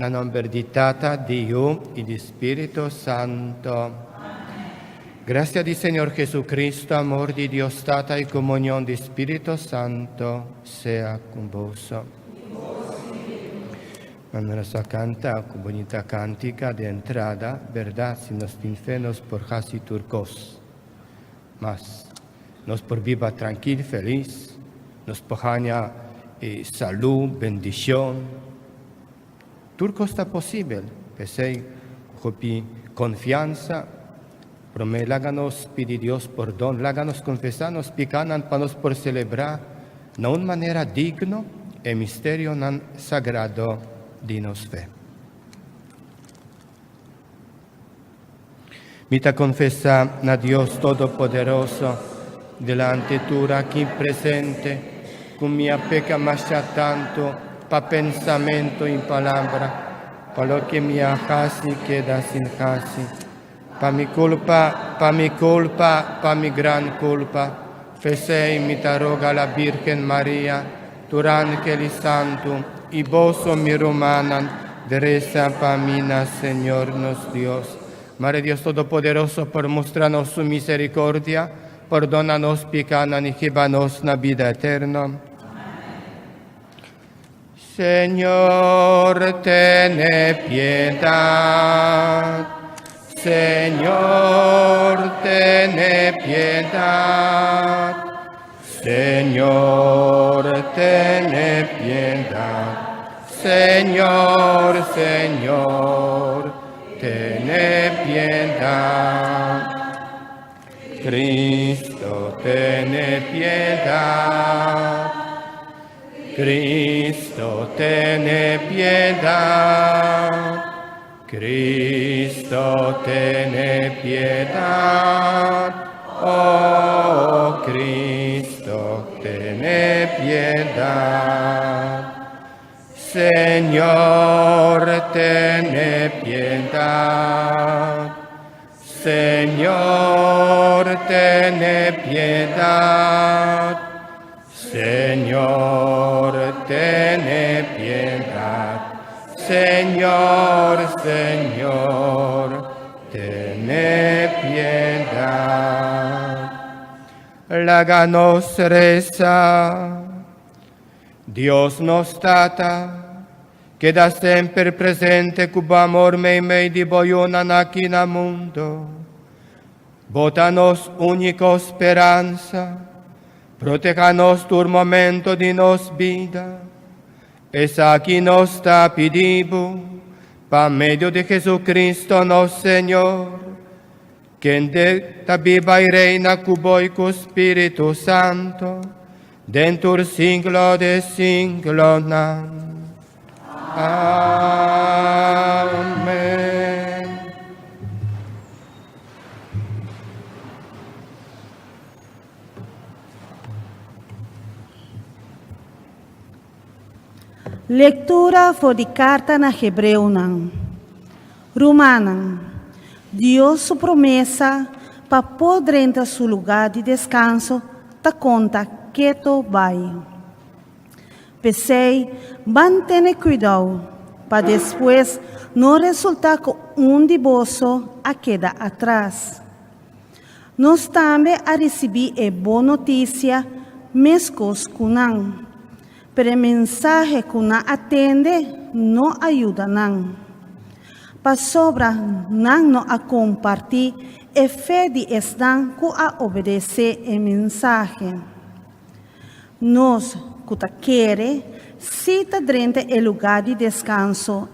na nombre di Tata, Dio e di Spirito Santo. Gracia di Señor Jesucristo, amor di Dios Tata y comunión di Spirito Santo sea con vos. Manuela canta con bonita cántica de entrada, verdad, si nos infenos por hasi turcos. Mas nos por viva tranquil, feliz, nos pojaña salud, bendición. Turco está posible, pesei, jopi, confianza, prome láganos pidi Dios perdón, láganos confesanos, picanan panos por celebrar, na una manera digno e misterio nan sagrado dinos fe. Mita confesa na Dios Todopoderoso, delante tura aquí presente, con mia peca mascia tanto, pa pensamento in palabra, pa lo que mia hasi queda sin hasi, pa mi gran culpa, fesei mita roga la Virgen María, durante el santo, y vos mi romanan, deresa pa mina, Señor nos Dios. Madre Dios Todopoderoso, por mostrarnos su misericordia, perdónanos, picanan y llévanos na vida eterna. Señor, ten piedad. Señor, ten piedad. Señor, ten piedad. Señor, Señor, ten piedad. Cristo, ten piedad. Cristo, ten piedad. Cristo, ten piedad. Oh, Cristo, ten piedad. Señor, ten piedad. Señor, ten piedad. Señor, ten piedad. Señor, Señor, ten piedad. Láganos reza. Dios nos Tata, queda sempre presente cubo amor mei di boionan aquí na mundo. Botanos único speranza, protejanos tur momento di nos vida. Esa aquí nos sta pidibo, pa medio de Jesucristo nos Señor, quien de viva y reina cubo y con Espíritu Santo, dentur siglo de siglo. Amén. Lectura for di carta na Hebreu nan. Romanan. Dios su promessa pa pôr entrar su lugar de descanso ta conta quieto vai. Pensei, mantene cuidado, para depois não resultar com de bolso a queda atrás. Nós também a receber a boa notícia, mescos com não. Pero a mensagem que não atende, não ajuda não. Para sobra, não a compartilhar, e fé de estar com a obedecer a mensagem. Nós, que queremos, cita dentro do lugar de descanso,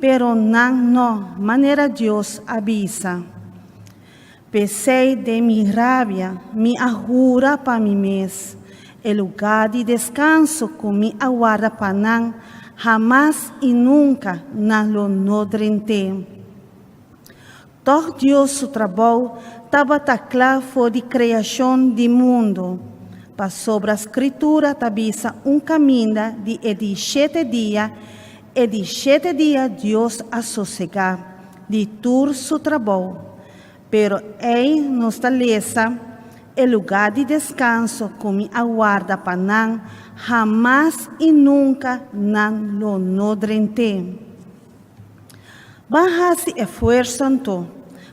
pero não, maneira Deus avisa. Pensei de minha rabia, me ajura para mim mesmo, o lugar de descanso que me aguarda para não, jamás e nunca não nodrente. Todo Deus seu trabalho estava claro for de criação do mundo. Para sobre a escritura tabisa caminho de 7 dias, e de 7 dias Deus a sossegar, de todo seu trabalho. Pero nos taleza el lugar de descanso que me aguarda para nan, jamás y nunca nan lo nodrente. Baja se esfuerzan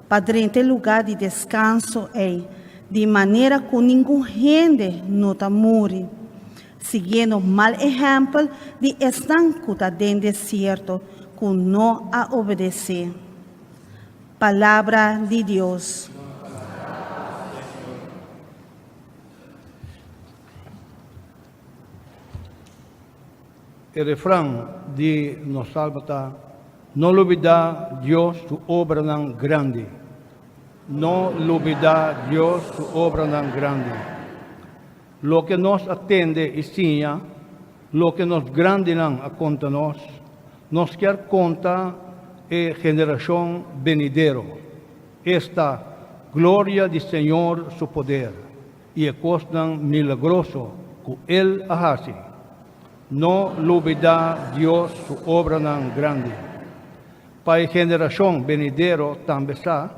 para el lugar de descanso de maneira que ninguém gente não muri, seguindo mal exemplo de estar que está dentro do deserto, que não a obedecer. Palavra de Deus. El refrán de nos salva, no olvida Dios su obra tan grande. No olvida Dios su obra tan grande. Lo que nos atende y enseña, lo que nos grande a conta nos quer conta generación venidero. Esta gloria del Señor su poder y el costan milagroso que Él hace. No olvida Dios su obra tan grande. Para la generación venidero también está,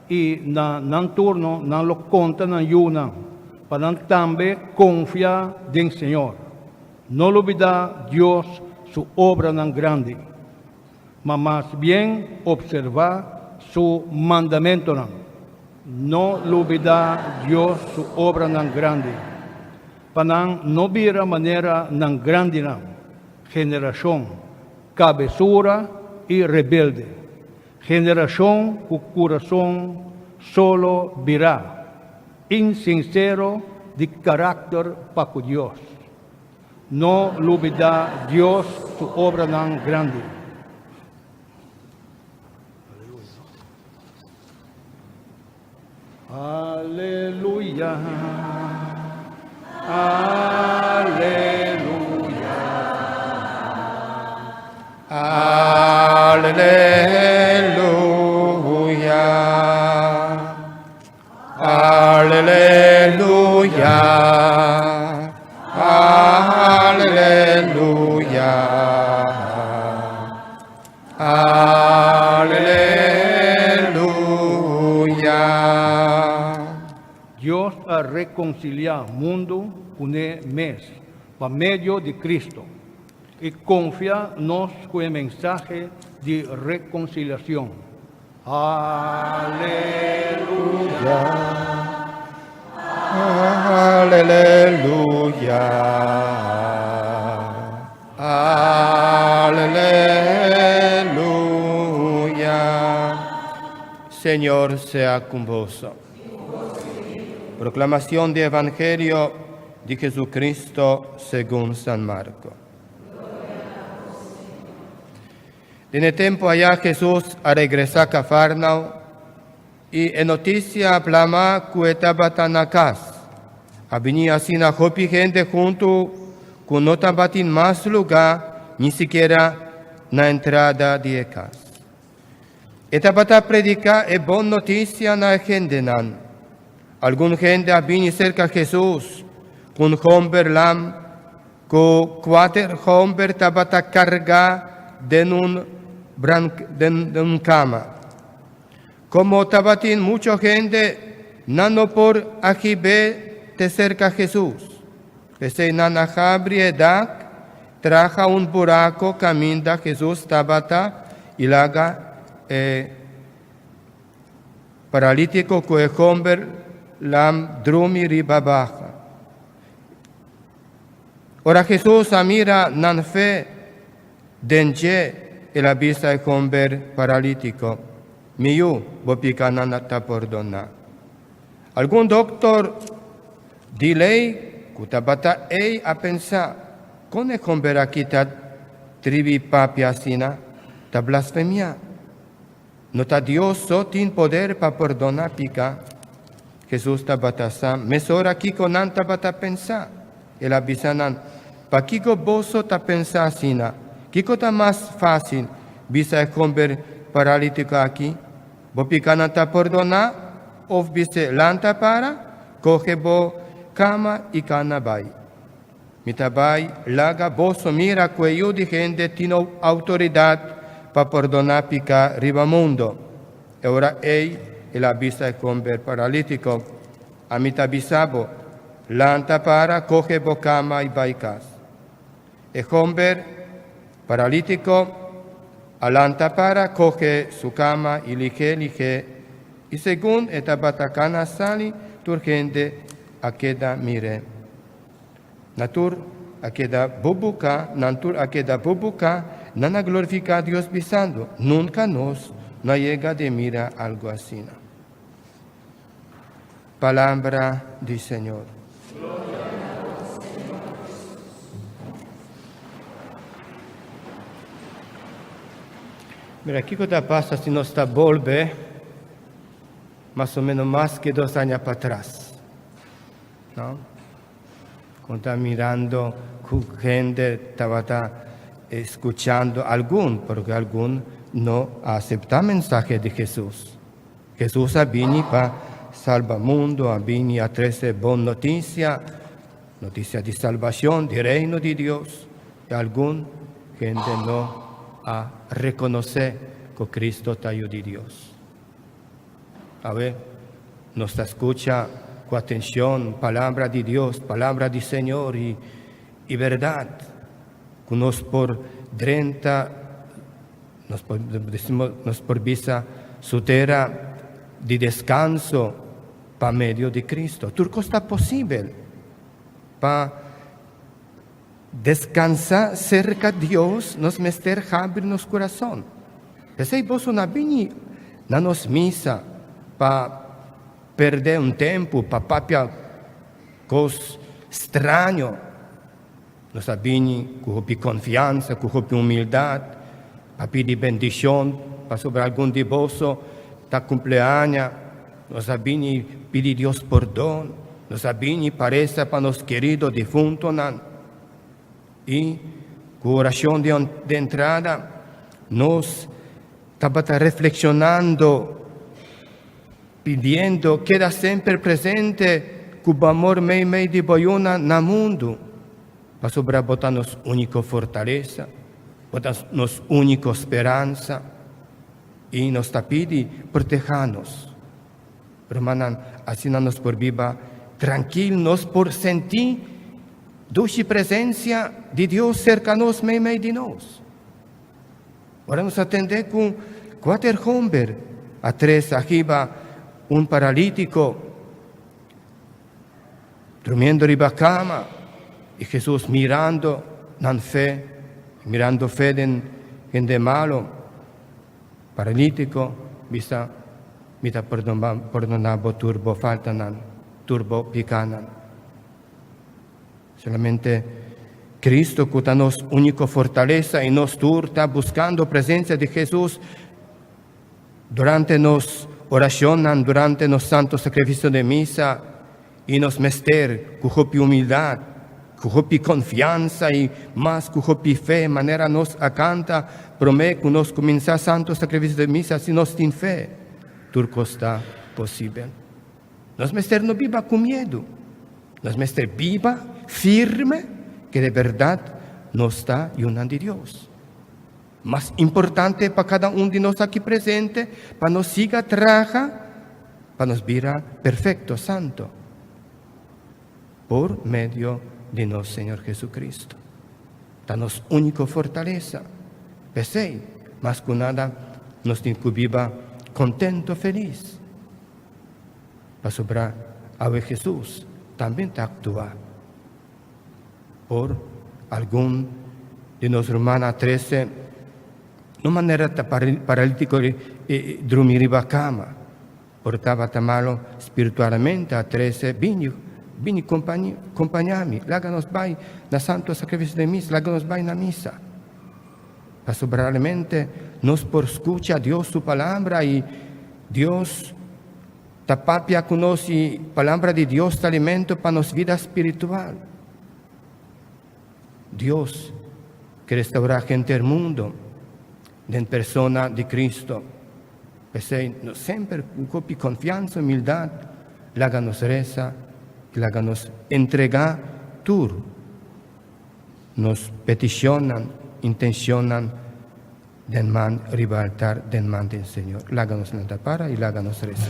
y nan turno, nan lo conta, nan yuna, para también confiar en el Señor. No olvida Dios su obra tan grande, mas más bien observar su mandamiento. No olvida Dios su obra tan grande. Para no ver manera tan grande generación cabezura y rebelde, generación con corazón solo verá, insincero de carácter para con Dios. No olvida Dios su obra tan grande. Aleluya. Aleluya. Aleluya. Aleluya. Aleluya. Aleluya. Dios ha reconciliado el mundo con el mes, por medio de Cristo, y confía-nos con el mensaje de reconciliación. Aleluya. Aleluya. Aleluya. Señor sea con vos. Proclamación del Evangelio de Jesucristo según San Marco. En el tiempo allá Jesús a regresar a Cafarnaum y en noticia plama que estaba tan acá. Venía así una jopi gente junto con no estaba en más lugar ni siquiera na entrada de casa. Estaba a predicar e buena noticia na gente nan. Alguna gente venido cerca de Jesús con hombre lam, con 4 hombres estaba a cargar de un cama. Como estaba en mucha gente, no por aquí ve de cerca de Jesús. Pese nana edad, traja un buraco, camina Jesús estaba y laga paralítico con el hombre lam drumi riba baja. Ora Jesús mira nan fe denje e la vista del hombre paralítico. Miu bopica nanata perdona. Algún doctor di lei kutabata ei a pensar con el hombre aquí ta trivi papia sina ta blasfemia. No ta Dios so tin poder pa perdonar pica. Jesús tabata sam, mesora kiko nan tabata pensa. El abisanan, pa kiko boso ta pensa sina. Kiko ta más fácil, bisa el hombre paralítico aquí. Bo pika nan ta perdona, of bise lanta para, coge bo cama y canabay. Mitabay, laga boso mira que yo di gente tino autoridad pa perdonar pica riba mundo. E ora ei e la vista del hombre paralítico amitabisabo, lanta para coge bocama y baicas. El hombre paralítico, alanta para coge su cama y lige, y según esta batacana sali, turgente a queda mire. Natur a queda bubuca, nana glorifica a Dios bisando, nunca nos no llega de mira algo así. Palabra del Señor. Mira, ¿qué cosa pasa si nos vuelve más o menos más que 2 años para atrás? ¿No? Cuando está mirando, gente estaba escuchando porque algún no acepta el mensaje de Jesús. Jesús ha venido para salvar el mundo, ha venido a traer buena noticia de salvación, del reino de Dios. Y algún gente no a reconocer que Cristo es Hijo de Dios. A ver, nos escucha con atención, palabra de Dios, palabra del Señor y verdad. Que nos por 30, nos por visa su tierra de descanso para medio de Cristo. Turco está posible para descansar cerca de Dios, nos mester abrir nos corazón. Pensei vos una vini na nos misa para perder un tiempo, para papia cos extraño. Nos vini con confianza, con humildad, para pedir bendición, para sobre algún de vos ta cumpleaños, nos vini pedir Dios perdón, nos vini parece para nos queridos difuntos. Y con oración de entrada nos estaba reflexionando, pidiendo, queda siempre presente que el amor mei de boyuna na mundo, para sobre botarnos única fortaleza, botarnos única esperanza, y nos pide protegernos. Hermanan, así nos por viva tranquilos por sentir dulce presencia de Dios cerca nos meio de nós. Ahora nos atender con 4 hombres, a 3 arriba, un paralítico, durmiendo arriba a cama, y Jesús mirando fe en malo, paralítico, mita perdonabo turbo faltanan, turbo picanan. Solamente Cristo, que nos única fortaleza y nos está buscando presencia de Jesús durante nos oración, durante nos santos sacrificios de misa y nos mester con humildad, con confianza y más con fe, manera nos acanta, promete que nos comienza santos sacrificios de misa si nos tiene fe. Turco está posible. Nos mester no viva con miedo, nos mester viva, firme, que de verdad nos está ayudando de Dios. Más importante para cada uno de nosotros aquí presente, para nos siga traja, para nos vira perfecto, santo, por medio de nuestro Señor Jesucristo. Danos única fortaleza. Pensei, más que nada, nos tiene que vivir contento, feliz. Para sobrar a Jesús también te actúa. Por algún de nuestros hermanos 13, no manera paralítico dormir en la cama, portaba tan malo espiritualmente a 13, vini acompañarme, láganos vai na santo sacrificio de misa, láganos vai na misa. Para sobrarmente nos por escucha a Dios su palabra y Dios tapapia con nos y palabra de Dios alimento para nuestra vida espiritual. Dios que restaurar gente del mundo en persona de Cristo. Pensei, siempre con confianza, humildad, láganos reza, láganos entregar tur. Nos peticionan, intencionan del man ribaltar del man del Señor. Láganos la para y láganos reza.